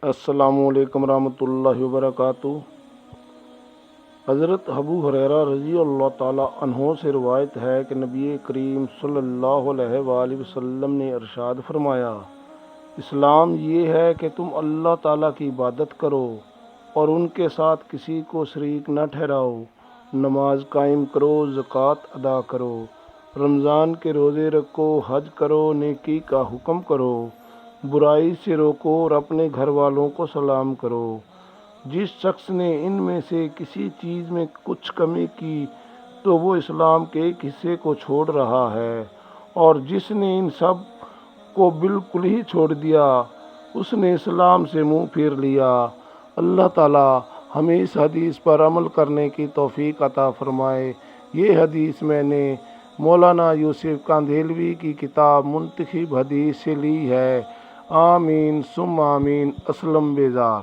السلام علیکم ورحمۃ اللہ وبرکاتہ۔ حضرت ابو ہریرہ رضی اللہ تعالیٰ عنہ سے روایت ہے کہ نبی کریم صلی اللہ علیہ وآلہ وسلم نے ارشاد فرمایا، اسلام یہ ہے کہ تم اللہ تعالیٰ کی عبادت کرو اور ان کے ساتھ کسی کو شریک نہ ٹھہراؤ، نماز قائم کرو، زکوٰۃ ادا کرو، رمضان کے روزے رکھو، حج کرو، نیکی کا حکم کرو، برائی سے روکو اور اپنے گھر والوں کو سلام کرو۔ جس شخص نے ان میں سے کسی چیز میں کچھ کمی کی تو وہ اسلام کے ایک حصے کو چھوڑ رہا ہے، اور جس نے ان سب کو بالکل ہی چھوڑ دیا اس نے اسلام سے منہ پھیر لیا۔ اللہ تعالیٰ ہمیں اس حدیث پر عمل کرنے کی توفیق عطا فرمائے۔ یہ حدیث میں نے مولانا یوسف کاندھیلوی کی کتاب منتخب حدیث سے لی ہے۔ آمین ثم آمین۔ اسلم بیزار۔